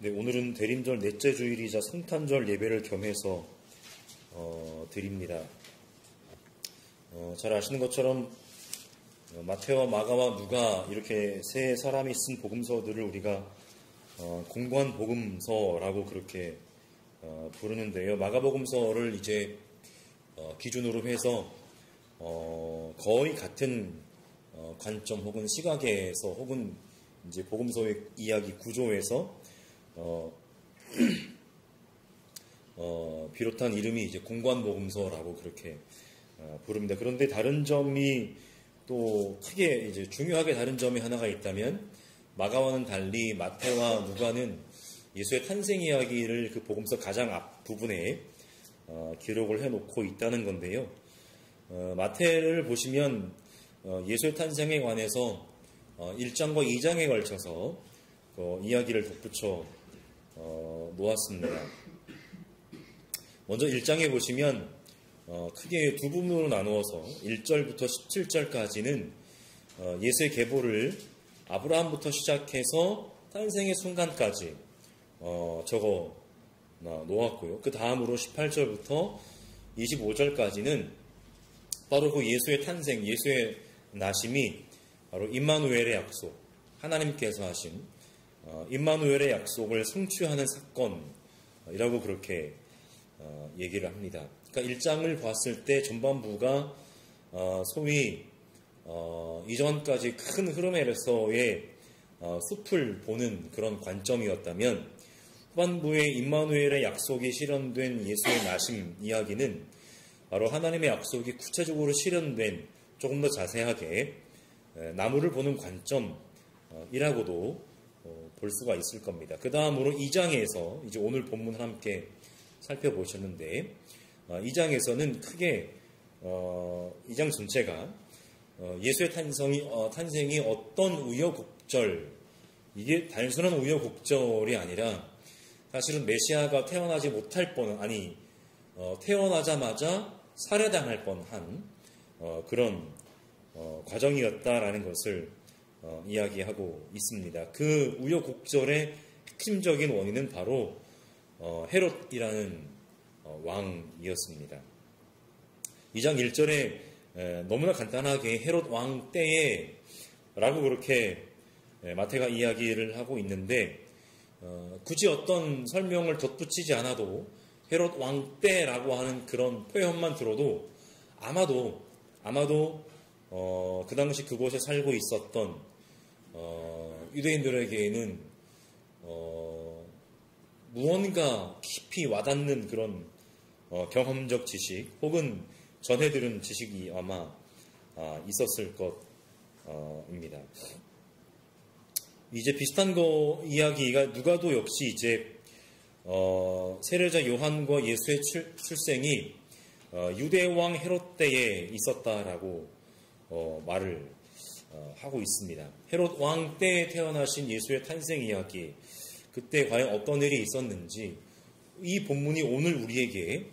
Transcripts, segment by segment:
네, 오늘은 대림절 넷째 주일이자 성탄절 예배를 겸해서 드립니다. 잘 아시는 것처럼 마태와 마가와 누가 이렇게 세 사람이 쓴 복음서들을 우리가 공관 복음서라고 그렇게 부르는데요. 마가복음서를 이제 기준으로 해서 거의 같은 관점 혹은 시각에서 혹은 이제 복음서의 이야기 구조에서 비롯한 이름이 이제 공관복음서라고 그렇게 부릅니다. 그런데 다른 점이 또 크게 이제 중요하게 다른 점이 하나가 있다면 마가와는 달리 마태와 누가는 예수의 탄생 이야기를 그 복음서 가장 앞부분에 기록을 해놓고 있다는 건데요. 마태를 보시면 예수의 탄생에 관해서 1장과 2장에 걸쳐서 이야기를 덧붙여 놓았습니다. 먼저 1장에 보시면 크게 두 부분으로 나누어서 1절부터 17절까지는 예수의 계보를 아브라함부터 시작해서 탄생의 순간까지 적어 놓았고요. 그 다음으로 18절부터 25절까지는 바로 그 예수의 탄생, 예수의 나심이 바로 임마누엘의 약속, 하나님께서 하신 임마누엘의 약속을 성취하는 사건이라고 그렇게 얘기를 합니다. 그러니까 1장을 봤을 때 전반부가 소위 이전까지 큰 흐름에서의 숲을 보는 그런 관점이었다면 후반부에 임마누엘의 약속이 실현된 예수의 나심 이야기는 바로 하나님의 약속이 구체적으로 실현된 조금 더 자세하게 나무를 보는 관점이라고도 볼 수가 있을 겁니다. 그 다음으로 2장에서 이제 오늘 본문을 함께 살펴보셨는데 2장에서는 크게 2장 전체가 예수의 탄생이 어떤 우여곡절, 이게 단순한 우여곡절이 아니라 사실은 메시아가 태어나지 못할 뻔한, 태어나자마자 살해당할 뻔한 그런 과정이었다라는 것을 이야기하고 있습니다. 그 우여곡절의 핵심적인 원인은 바로 헤롯이라는 왕이었습니다. 2장 1절에 너무나 간단하게 헤롯 왕 때에 라고 그렇게 마태가 이야기를 하고 있는데 굳이 어떤 설명을 덧붙이지 않아도 헤롯 왕 때라고 하는 그런 표현만 들어도 아마도 그 당시 그곳에 살고 있었던 유대인들에게는 무언가 깊이 와닿는 그런 경험적 지식 혹은 전해 들은 지식이 아마 있었을 것입니다. 이제 비슷한 이야기가 누가도 역시 이제 세례자 요한과 예수의 출생이 유대왕 헤롯 때에 있었다라고 말을 하고 있습니다. 헤롯 왕 때에 태어나신 예수의 탄생 이야기, 그때 과연 어떤 일이 있었는지, 이 본문이 오늘 우리에게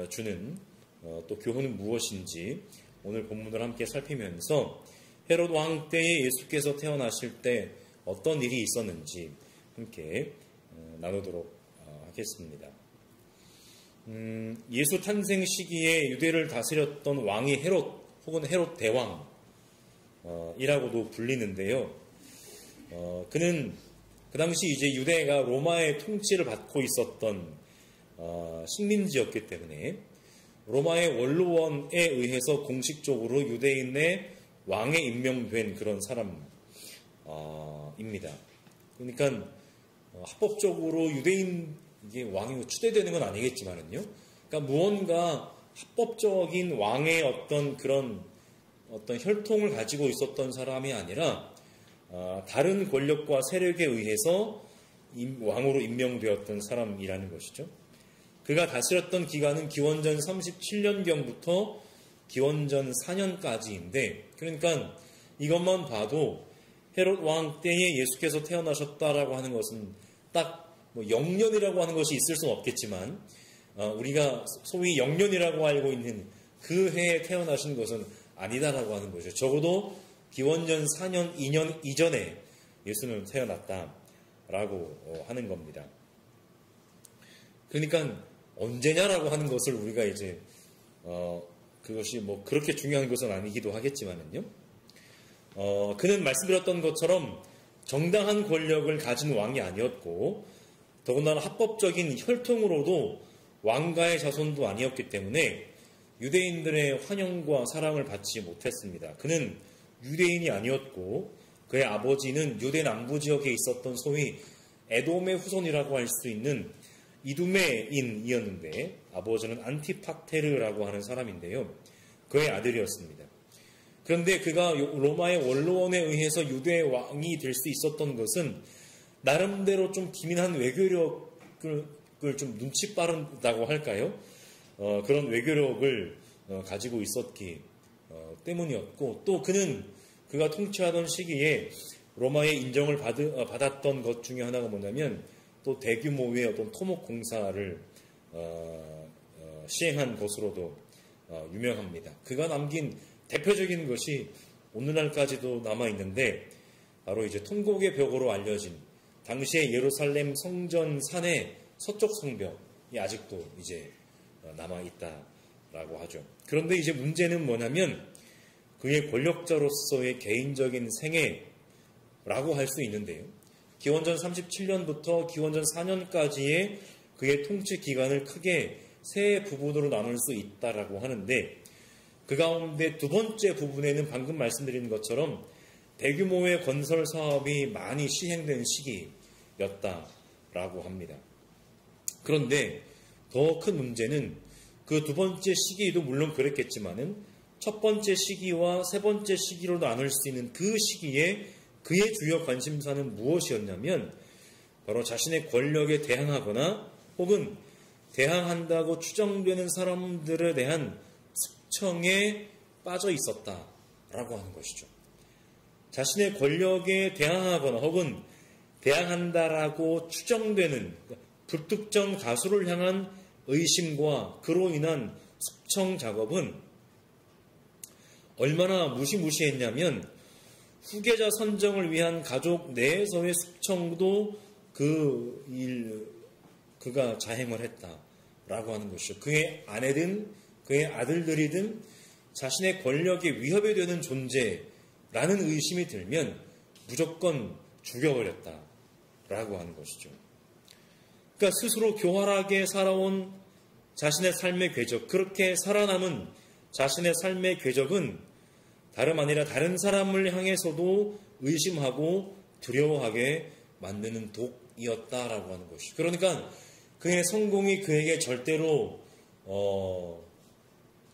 주는 또 교훈은 무엇인지 오늘 본문을 함께 살피면서 헤롯 왕 때에 예수께서 태어나실 때 어떤 일이 있었는지 함께 나누도록 하겠습니다. 예수 탄생 시기에 유대를 다스렸던 왕이 헤롯 혹은 헤롯 대왕이라고도 불리는데요. 그는 그 당시 이제 유대가 로마의 통치를 받고 있었던 식민지였기 때문에 로마의 원로원에 의해서 공식적으로 유대인의 왕에 임명된 그런 사람입니다. 그러니까 합법적으로 유대인 이게 왕이 추대되는 건 아니겠지만은요. 그러니까 무언가 합법적인 왕의 어떤 혈통을 가지고 있었던 사람이 아니라 다른 권력과 세력에 의해서 왕으로 임명되었던 사람이라는 것이죠. 그가 다스렸던 기간은 기원전 37년경부터 기원전 4년까지인데, 그러니까 이것만 봐도 헤롯 왕 때에 예수께서 태어나셨다라고 하는 것은 딱 뭐 영년이라고 하는 것이 있을 수는 없겠지만 우리가 소위 영년이라고 알고 있는 그 해에 태어나신 것은 아니다라고 하는 것이죠. 적어도 기원전 4년, 2년 이전에 예수는 태어났다. 라고 하는 겁니다. 그러니까 언제냐라고 하는 것을 우리가 이제 그것이 뭐 그렇게 중요한 것은 아니기도 하겠지만은요. 그는 말씀드렸던 것처럼 정당한 권력을 가진 왕이 아니었고 더군다나 합법적인 혈통으로도 왕가의 자손도 아니었기 때문에 유대인들의 환영과 사랑을 받지 못했습니다. 그는 유대인이 아니었고 그의 아버지는 유대 남부 지역에 있었던 소위 에돔의 후손이라고 할 수 있는 이두메인이었는데 아버지는 안티파테르라고 하는 사람인데요. 그의 아들이었습니다. 그런데 그가 로마의 원로원에 의해서 유대 왕이 될 수 있었던 것은 나름대로 좀 기민한 외교력을 좀 눈치 빠르다고 할까요? 그런 외교력을 가지고 있었기 때문이었고 또 그가 통치하던 시기에 로마의 인정을 받았던 것 중에 하나가 뭐냐면 또 대규모의 어떤 토목 공사를 시행한 것으로도 유명합니다. 그가 남긴 대표적인 것이 오늘날까지도 남아 있는데 바로 이제 통곡의 벽으로 알려진 당시의 예루살렘 성전 산의 서쪽 성벽이 아직도 이제 남아 있다라고 하죠. 그런데 이제 문제는 뭐냐면 그의 권력자로서의 개인적인 생애라고 할 수 있는데요. 기원전 37년부터 기원전 4년까지의 그의 통치 기간을 크게 세 부분으로 나눌 수 있다라고 하는데 그 가운데 두 번째 부분에는 방금 말씀드린 것처럼 대규모의 건설 사업이 많이 시행된 시기였다라고 합니다. 그런데 더 큰 문제는 그 두 번째 시기도 물론 그랬겠지만은 첫 번째 시기와 세 번째 시기로 나눌 수 있는 그 시기에 그의 주요 관심사는 무엇이었냐면 바로 자신의 권력에 대항하거나 혹은 대항한다고 추정되는 사람들에 대한 숙청에 빠져 있었다라고 하는 것이죠. 자신의 권력에 대항하거나 혹은 대항한다라고 추정되는 불특정 다수를 향한 의심과 그로 인한 숙청 작업은 얼마나 무시무시했냐면 후계자 선정을 위한 가족 내에서의 숙청도 그가 자행을 했다라고 하는 것이죠. 그의 아내든 그의 아들들이든 자신의 권력에 위협이 되는 존재라는 의심이 들면 무조건 죽여버렸다라고 하는 것이죠. 그러니까 스스로 교활하게 살아온 자신의 삶의 궤적, 그렇게 살아남은 자신의 삶의 궤적은 다름 아니라 다른 사람을 향해서도 의심하고 두려워하게 만드는 독이었다라고 하는 것이죠. 그러니까 그의 성공이 그에게 절대로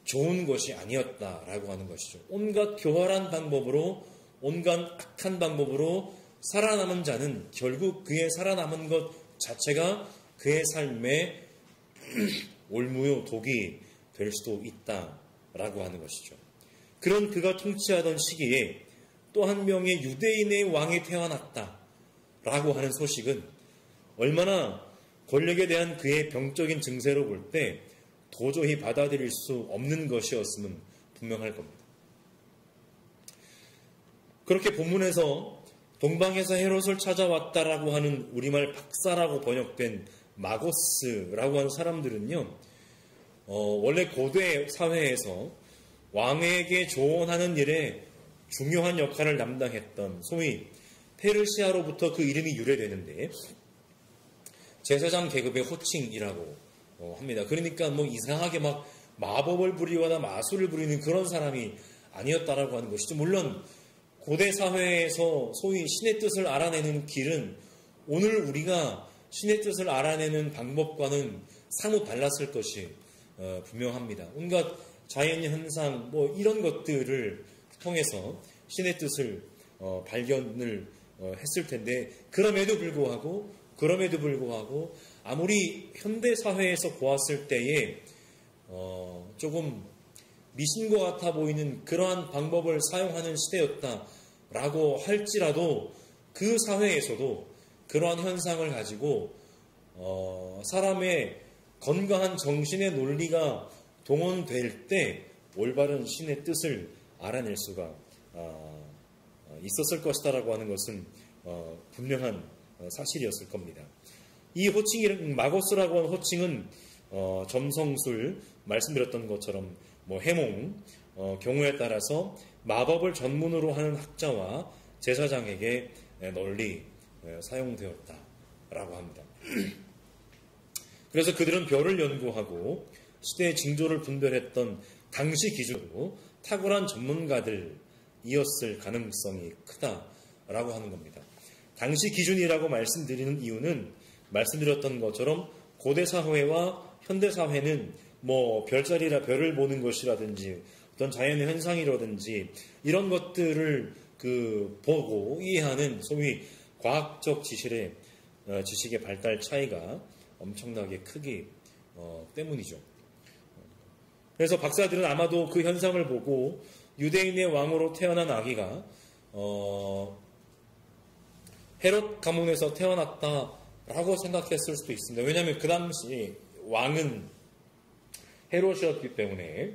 좋은 것이 아니었다라고 하는 것이죠. 온갖 교활한 방법으로, 온갖 악한 방법으로 살아남은 자는 결국 그의 살아남은 것 자체가 그의 삶에 올무요 독이 될 수도 있다라고 하는 것이죠. 그런 그가 통치하던 시기에 또 한 명의 유대인의 왕이 태어났다라고 하는 소식은 얼마나 권력에 대한 그의 병적인 증세로 볼 때 도저히 받아들일 수 없는 것이었음은 분명할 겁니다. 그렇게 본문에서 동방에서 헤롯을 찾아왔다라고 하는 우리말 박사라고 번역된 마고스라고 하는 사람들은요, 원래 고대 사회에서 왕에게 조언하는 일에 중요한 역할을 담당했던 소위 페르시아로부터 그 이름이 유래되는데 제사장 계급의 호칭이라고 합니다. 그러니까 뭐 이상하게 막 마법을 부리거나 마술을 부리는 그런 사람이 아니었다라고 하는 것이죠. 물론 고대 사회에서 소위 신의 뜻을 알아내는 길은 오늘 우리가 신의 뜻을 알아내는 방법과는 사뭇 달랐을 것이 분명합니다. 온갖 자연 현상 뭐 이런 것들을 통해서 신의 뜻을 발견을 했을 텐데 그럼에도 불구하고 아무리 현대 사회에서 보았을 때에 조금 미신과 같아 보이는 그러한 방법을 사용하는 시대였다라고 할지라도 그 사회에서도 그러한 현상을 가지고 사람의 건강한 정신의 논리가 동원될 때 올바른 신의 뜻을 알아낼 수가 있었을 것이다라고 하는 것은 분명한 사실이었을 겁니다. 이 호칭이 마고스라고 하는 호칭은 점성술 말씀드렸던 것처럼 해몽 경우에 따라서 마법을 전문으로 하는 학자와 제사장에게 널리 사용되었다라고 합니다. 그래서 그들은 별을 연구하고 시대의 징조를 분별했던 당시 기준으로 탁월한 전문가들이었을 가능성이 크다라고 하는 겁니다. 당시 기준이라고 말씀드리는 이유는 말씀드렸던 것처럼 고대 사회와 현대 사회는 별자리라 별을 보는 것이라든지 어떤 자연의 현상이라든지 이런 것들을 보고 이해하는 소위 과학적 지식의 발달 차이가 엄청나게 크기 때문이죠. 그래서 박사들은 아마도 그 현상을 보고 유대인의 왕으로 태어난 아기가 헤롯 가문에서 태어났다라고 생각했을 수도 있습니다. 왜냐하면 그 당시 왕은 헤롯이었기 때문에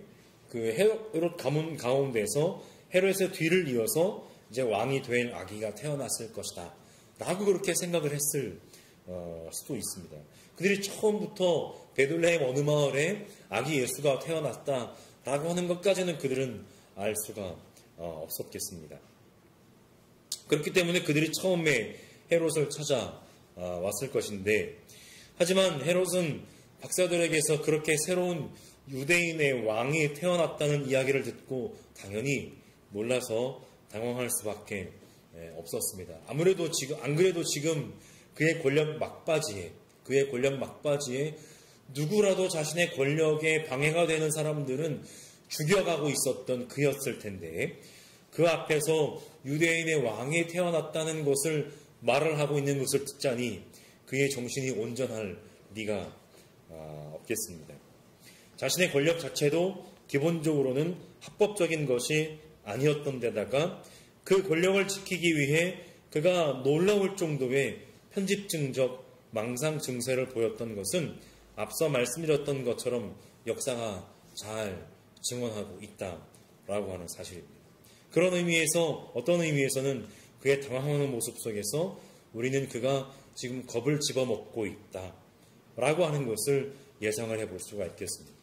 그 헤롯 가문 가운데서 헤롯의 뒤를 이어서 이제 왕이 될 아기가 태어났을 것이다 라고 그렇게 생각을 했을 수도 있습니다. 그들이 처음부터 베들레헴 어느 마을에 아기 예수가 태어났다라고 하는 것까지는 그들은 알 수가 없었겠습니다. 그렇기 때문에 그들이 처음에 헤롯을 찾아왔을 것인데, 하지만 헤롯은 박사들에게서 그렇게 새로운 유대인의 왕이 태어났다는 이야기를 듣고 당연히 놀라서 당황할 수밖에 없었습니다. 안 그래도 지금 그의 권력 막바지에 누구라도 자신의 권력에 방해가 되는 사람들은 죽여가고 있었던 그였을 텐데, 그 앞에서 유대인의 왕이 태어났다는 것을 말을 하고 있는 것을 듣자니 그의 정신이 온전할 리가 없겠습니다. 자신의 권력 자체도 기본적으로는 합법적인 것이 아니었던 데다가 그 권력을 지키기 위해 그가 놀라울 정도의 편집증적 망상 증세를 보였던 것은 앞서 말씀드렸던 것처럼 역사가 잘 증언하고 있다라고 하는 사실입니다. 그런 의미에서, 어떤 의미에서는 그의 당황하는 모습 속에서 우리는 그가 지금 겁을 집어먹고 있다라고 하는 것을 예상을 해볼 수가 있겠습니다.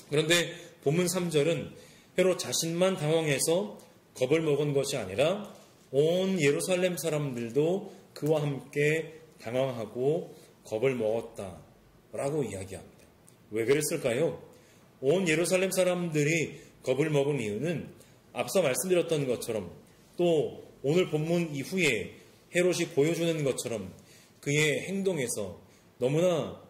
그런데 본문 3절은 헤롯 자신만 당황해서 겁을 먹은 것이 아니라 온 예루살렘 사람들도 그와 함께 당황하고 겁을 먹었다라고 이야기합니다. 왜 그랬을까요? 온 예루살렘 사람들이 겁을 먹은 이유는 앞서 말씀드렸던 것처럼 또 오늘 본문 이후에 헤롯이 보여주는 것처럼 그의 행동에서 너무나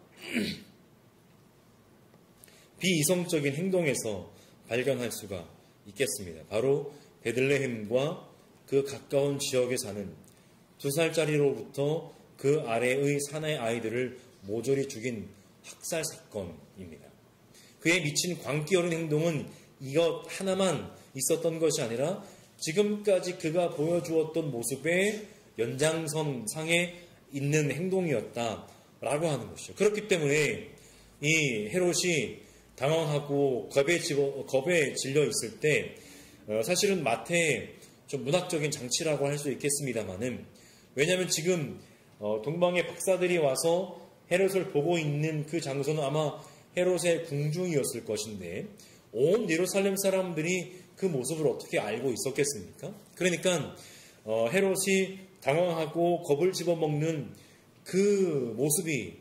비이성적인 행동에서 발견할 수가 있겠습니다. 바로 베들레헴과 그 가까운 지역에 사는 2살짜리로부터 그 아래의 사내 아이들을 모조리 죽인 학살 사건입니다. 그의 미친 광기 어린 행동은 이것 하나만 있었던 것이 아니라 지금까지 그가 보여주었던 모습의 연장선상에 있는 행동이었다라고 하는 것이죠. 그렇기 때문에 이 헤롯이 당황하고 겁에 질려 있을 때 사실은 마태의 좀 문학적인 장치라고 할 수 있겠습니다만은, 왜냐하면 지금 동방의 박사들이 와서 헤롯을 보고 있는 그 장소는 아마 헤롯의 궁중이었을 것인데 온 예루살렘 사람들이 그 모습을 어떻게 알고 있었겠습니까? 그러니까 헤롯이 당황하고 겁을 집어먹는 그 모습이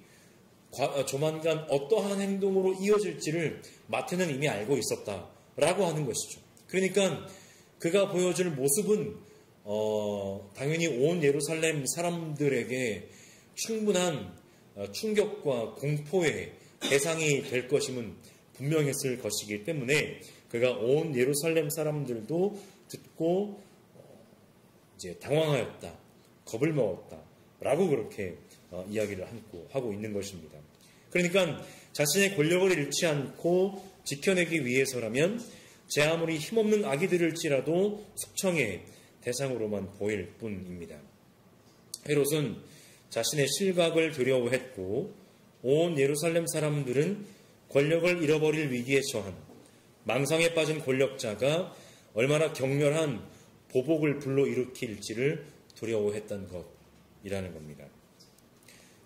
조만간 어떠한 행동으로 이어질지를 마태는 이미 알고 있었다라고 하는 것이죠. 그러니까 그가 보여줄 모습은 당연히 온 예루살렘 사람들에게 충분한 충격과 공포의 대상이 될 것임은 분명했을 것이기 때문에 그가 온 예루살렘 사람들도 듣고 이제 당황하였다, 겁을 먹었다라고 그렇게 이야기를 하고 있는 것입니다. 그러니까 자신의 권력을 잃지 않고 지켜내기 위해서라면 제 아무리 힘없는 아기들일지라도 숙청의 대상으로만 보일 뿐입니다. 헤롯은 자신의 실각을 두려워했고 온 예루살렘 사람들은 권력을 잃어버릴 위기에 처한 망상에 빠진 권력자가 얼마나 격렬한 보복을 불러일으킬지를 두려워했던 것이라는 겁니다.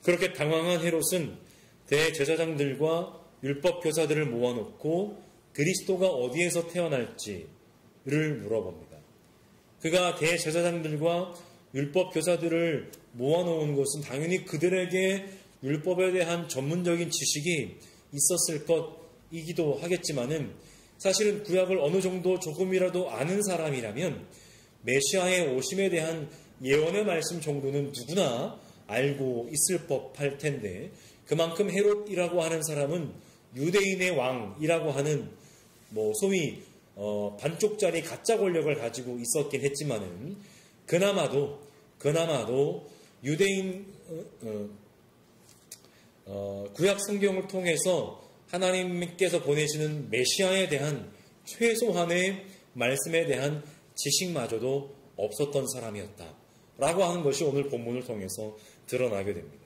그렇게 당황한 헤롯은 대제사장들과 율법 교사들을 모아놓고 그리스도가 어디에서 태어날지를 물어봅니다. 그가 대제사장들과 율법 교사들을 모아놓은 것은 당연히 그들에게 율법에 대한 전문적인 지식이 있었을 것이기도 하겠지만은 사실은 구약을 어느 정도 조금이라도 아는 사람이라면 메시아의 오심에 대한 예언의 말씀 정도는 누구나 알고 있을 법할 텐데 그만큼 헤롯이라고 하는 사람은 유대인의 왕이라고 하는 소위 반쪽짜리 가짜 권력을 가지고 있었긴 했지만은 그나마도 유대인 구약 성경을 통해서 하나님께서 보내시는 메시아에 대한 최소한의 말씀에 대한 지식마저도 없었던 사람이었다라고 하는 것이 오늘 본문을 통해서 드러나게 됩니다.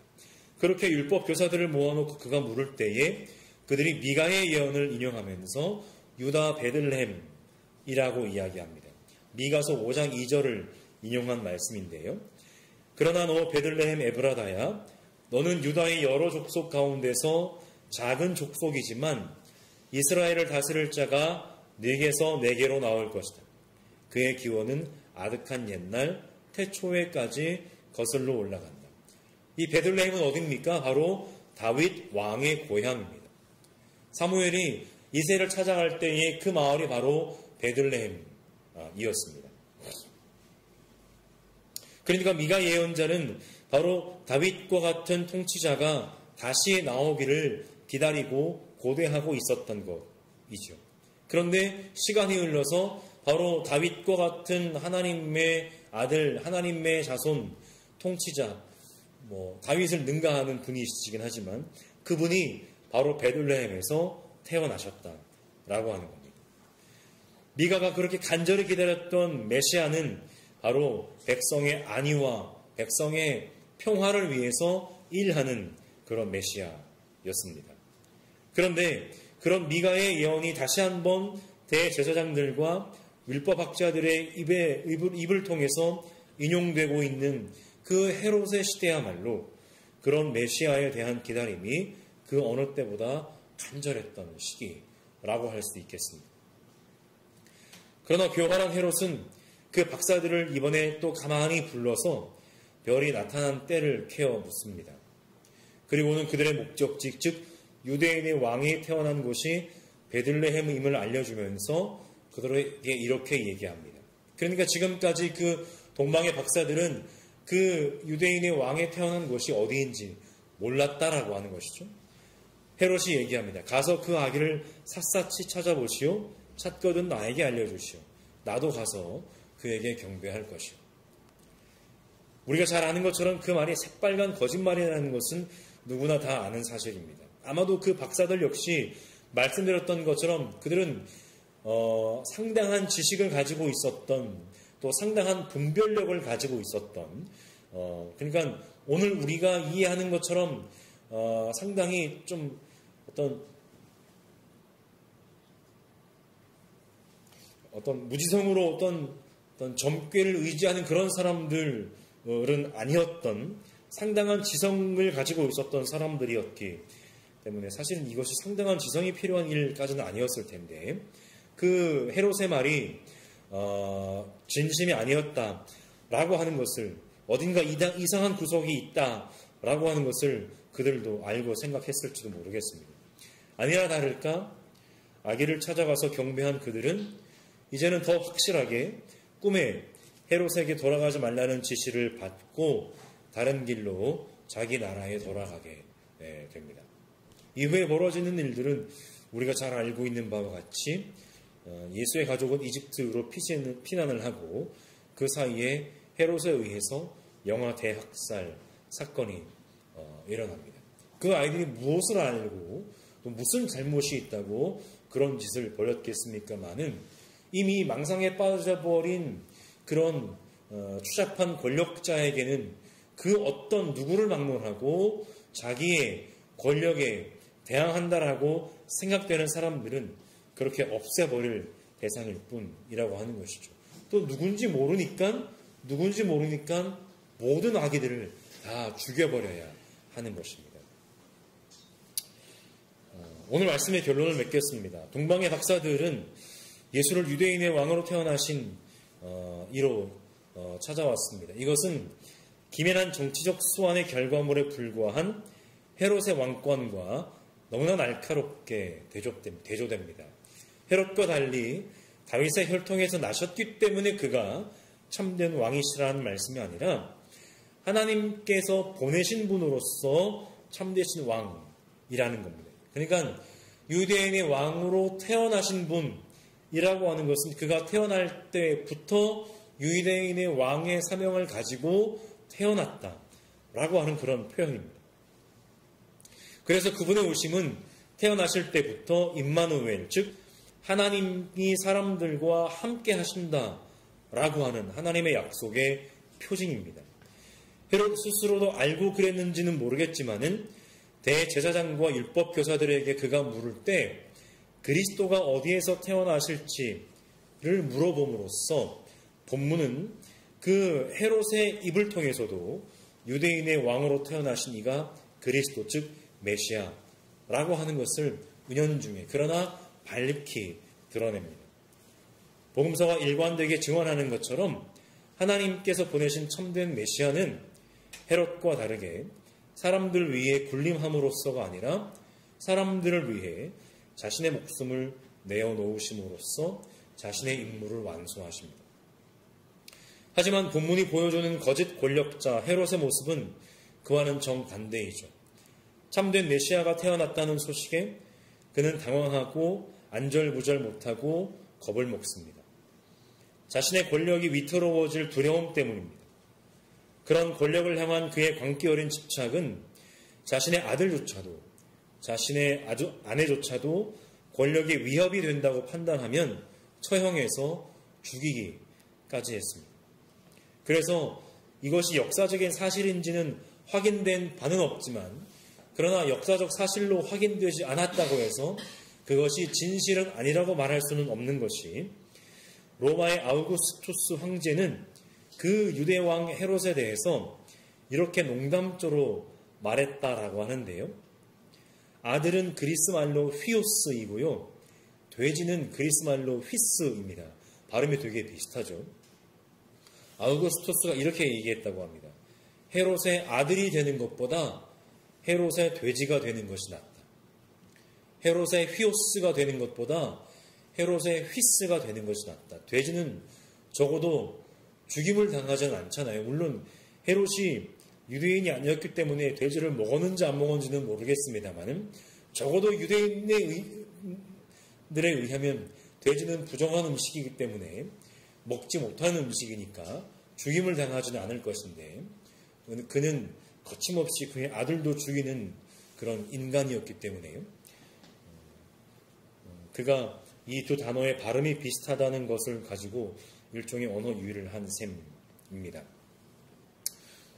그렇게 율법 교사들을 모아놓고 그가 물을 때에 그들이 미가의 예언을 인용하면서 유다 베들레헴이라고 이야기합니다. 미가서 5장 2절을 인용한 말씀인데요. 그러나 너 베들레헴 에브라다야 너는 유다의 여러 족속 가운데서 작은 족속이지만 이스라엘을 다스릴 자가 네게서 네게로 나올 것이다. 그의 기원은 아득한 옛날 태초에까지 거슬러 올라간다. 이 베들레헴은 어디입니까? 바로 다윗 왕의 고향입니다. 사무엘이 이새를 찾아갈 때에 그 마을이 바로 베들레헴이었습니다. 그러니까 미가 예언자는 바로 다윗과 같은 통치자가 다시 나오기를 기다리고 고대하고 있었던 것이죠. 그런데 시간이 흘러서 바로 다윗과 같은 하나님의 아들, 하나님의 자손, 통치자, 다윗을 능가하는 분이시긴 하지만 그분이 바로 베들레헴에서 태어나셨다라고 하는 겁니다. 미가가 그렇게 간절히 기다렸던 메시아는 바로 백성의 안위와 백성의 평화를 위해서 일하는 그런 메시아였습니다. 그런데 그런 미가의 예언이 다시 한번 대제사장들과 율법학자들의 입을 통해서 인용되고 있는 그 헤롯의 시대야말로 그런 메시아에 대한 기다림이 그 어느 때보다 간절했던 시기라고 할 수 있겠습니다. 그러나 교활한 헤롯은 그 박사들을 이번에 또 가만히 불러서 별이 나타난 때를 캐어 묻습니다. 그리고는 그들의 목적지, 즉 유대인의 왕이 태어난 곳이 베들레헴임을 알려주면서 그들에게 이렇게 얘기합니다. 그러니까 지금까지 그 동방의 박사들은 그 유대인의 왕이 태어난 곳이 어디인지 몰랐다라고 하는 것이죠. 헤롯이 얘기합니다. 가서 그 아기를 샅샅이 찾아보시오. 찾거든 나에게 알려주시오. 나도 가서 그에게 경배할 것이오. 우리가 잘 아는 것처럼 그 말이 새빨간 거짓말이라는 것은 누구나 다 아는 사실입니다. 아마도 그 박사들 역시 말씀드렸던 것처럼 그들은 상당한 지식을 가지고 있었던 또 상당한 분별력을 가지고 있었던 그러니까 오늘 우리가 이해하는 것처럼 상당히 좀 어떤 무지성으로 어떤 점괘를 의지하는 그런 사람들은 아니었던 상당한 지성을 가지고 있었던 사람들이었기 때문에 사실은 이것이 상당한 지성이 필요한 일까지는 아니었을 텐데 그 헤롯의 말이 진심이 아니었다라고 하는 것을 어딘가 이상한 구석이 있다라고 하는 것을 그들도 알고 생각했을지도 모르겠습니다. 아니나 다를까 아기를 찾아가서 경배한 그들은 이제는 더 확실하게 꿈에 헤롯에게 돌아가지 말라는 지시를 받고 다른 길로 자기 나라에 돌아가게 됩니다. 이후에 벌어지는 일들은 우리가 잘 알고 있는 바와 같이 예수의 가족은 이집트로 피난을 하고 그 사이에 헤롯에 의해서 영아 대학살 사건이 일어납니다. 그 아이들이 무엇을 알고 또 무슨 잘못이 있다고 그런 짓을 벌였겠습니까마는 이미 망상에 빠져버린 그런 추잡한 권력자에게는 그 어떤 누구를 막론하고 자기의 권력에 대항한다라고 생각되는 사람들은 그렇게 없애버릴 대상일 뿐이라고 하는 것이죠. 또 누군지 모르니까 모든 아기들을 다 죽여버려야 하는 것입니다. 오늘 말씀의 결론을 맺겠습니다. 동방의 박사들은 예수를 유대인의 왕으로 태어나신 이로 찾아왔습니다. 이것은 기민한 정치적 수완의 결과물에 불과한 헤롯의 왕권과 너무나 날카롭게 대조됩니다. 헤롯과 달리 다윗의 혈통에서 나셨기 때문에 그가 참된 왕이시라는 말씀이 아니라 하나님께서 보내신 분으로서 참되신 왕이라는 겁니다. 그러니까 유대인의 왕으로 태어나신 분이라고 하는 것은 그가 태어날 때부터 유대인의 왕의 사명을 가지고 태어났다라고 하는 그런 표현입니다. 그래서 그분의 오심은 태어나실 때부터 임마누엘, 즉 하나님이 사람들과 함께 하신다라고 하는 하나님의 약속의 표징입니다. 헤롯 스스로도 알고 그랬는지는 모르겠지만은 대제사장과 율법 교사들에게 그가 물을 때 그리스도가 어디에서 태어나실지를 물어봄으로써 본문은 그 헤롯의 입을 통해서도 유대인의 왕으로 태어나신 이가 그리스도 즉 메시아라고 하는 것을 은연중에 그러나 밝히 드러냅니다. 복음서가 일관되게 증언하는 것처럼 하나님께서 보내신 참된 메시아는 헤롯과 다르게 사람들 위해 군림함으로써가 아니라 사람들을 위해 자신의 목숨을 내어놓으심으로써 자신의 임무를 완수하십니다. 하지만 본문이 보여주는 거짓 권력자 헤롯의 모습은 그와는 정반대이죠. 참된 메시아가 태어났다는 소식에 그는 당황하고 안절부절 못하고 겁을 먹습니다. 자신의 권력이 위태로워질 두려움 때문입니다. 그런 권력을 향한 그의 광기 어린 집착은 자신의 아들조차도 자신의 아내조차도 권력이 위협이 된다고 판단하면 처형해서 죽이기까지 했습니다. 그래서 이것이 역사적인 사실인지는 확인된 바는 없지만 그러나 역사적 사실로 확인되지 않았다고 해서 그것이 진실은 아니라고 말할 수는 없는 것이 로마의 아우구스투스 황제는 그 유대왕 헤롯에 대해서 이렇게 농담조로 말했다라고 하는데요. 아들은 그리스말로 휘오스이고요. 돼지는 그리스말로 휘스입니다. 발음이 되게 비슷하죠. 아우구스투스가 이렇게 얘기했다고 합니다. 헤롯의 아들이 되는 것보다 헤롯의 돼지가 되는 것이 낫다. 헤롯의 휘오스가 되는 것보다 헤롯의 휘스가 되는 것이 낫다. 돼지는 적어도 죽임을 당하지는 않잖아요. 물론 헤롯이 유대인이 아니었기 때문에 돼지를 먹었는지 안 먹었는지는 모르겠습니다만 적어도 유대인들에 의하면 돼지는 부정한 음식이기 때문에 먹지 못하는 음식이니까 죽임을 당하지는 않을 것인데 그는 거침없이 그의 아들도 죽이는 그런 인간이었기 때문에 그가 이 두 단어의 발음이 비슷하다는 것을 가지고 일종의 언어 유희를 한 셈입니다.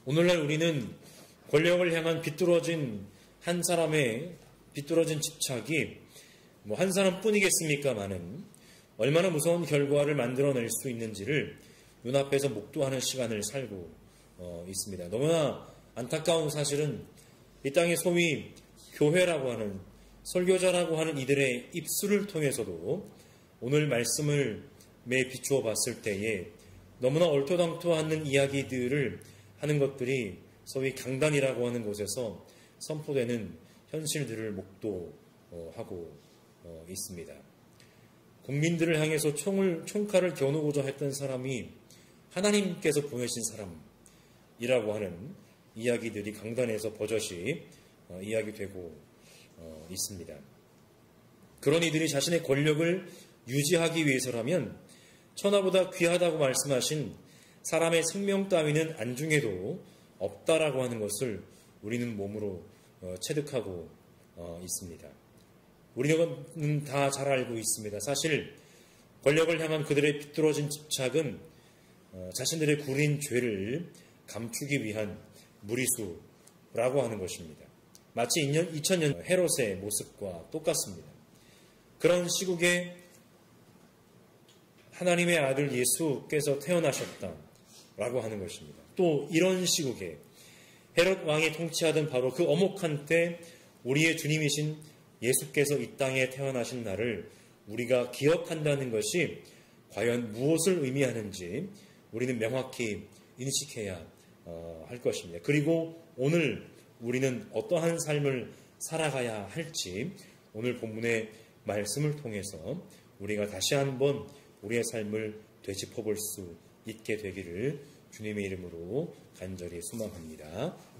오늘날 우리는 권력을 향한 비뚤어진 한 사람의 비뚤어진 집착이 한 사람뿐이겠습니까마는 얼마나 무서운 결과를 만들어낼 수 있는지를 눈앞에서 목도하는 시간을 살고 있습니다. 너무나 안타까운 사실은 이 땅의 소위 교회라고 하는 설교자라고 하는 이들의 입술을 통해서도 오늘 말씀을 비추어 봤을 때에 너무나 얼토당토 않는 이야기들을 하는 것들이 소위 강단이라고 하는 곳에서 선포되는 현실들을 목도하고 있습니다. 국민들을 향해서 총칼을 겨누고자 했던 사람이 하나님께서 보내신 사람이라고 하는 이야기들이 강단에서 버젓이 이야기되고 있습니다. 그런 이들이 자신의 권력을 유지하기 위해서라면 천하보다 귀하다고 말씀하신 사람의 생명 따위는 안중에도 없다라고 하는 것을 우리는 몸으로 체득하고 있습니다. 우리는 다 잘 알고 있습니다. 사실 권력을 향한 그들의 비뚤어진 집착은 자신들의 구린 죄를 감추기 위한 무리수라고 하는 것입니다. 마치 2000년 헤롯의 모습과 똑같습니다. 그런 시국에 하나님의 아들 예수께서 태어나셨다라고 하는 것입니다. 또 이런 시국에 헤롯 왕이 통치하던 바로 그 엄혹한 때 우리의 주님이신 예수께서 이 땅에 태어나신 날을 우리가 기억한다는 것이 과연 무엇을 의미하는지 우리는 명확히 인식해야 할 것입니다. 그리고 오늘 우리는 어떠한 삶을 살아가야 할지 오늘 본문의 말씀을 통해서 우리가 다시 한번 우리의 삶을 되짚어 볼 수 있게 되기를 주님의 이름으로 간절히 소망합니다.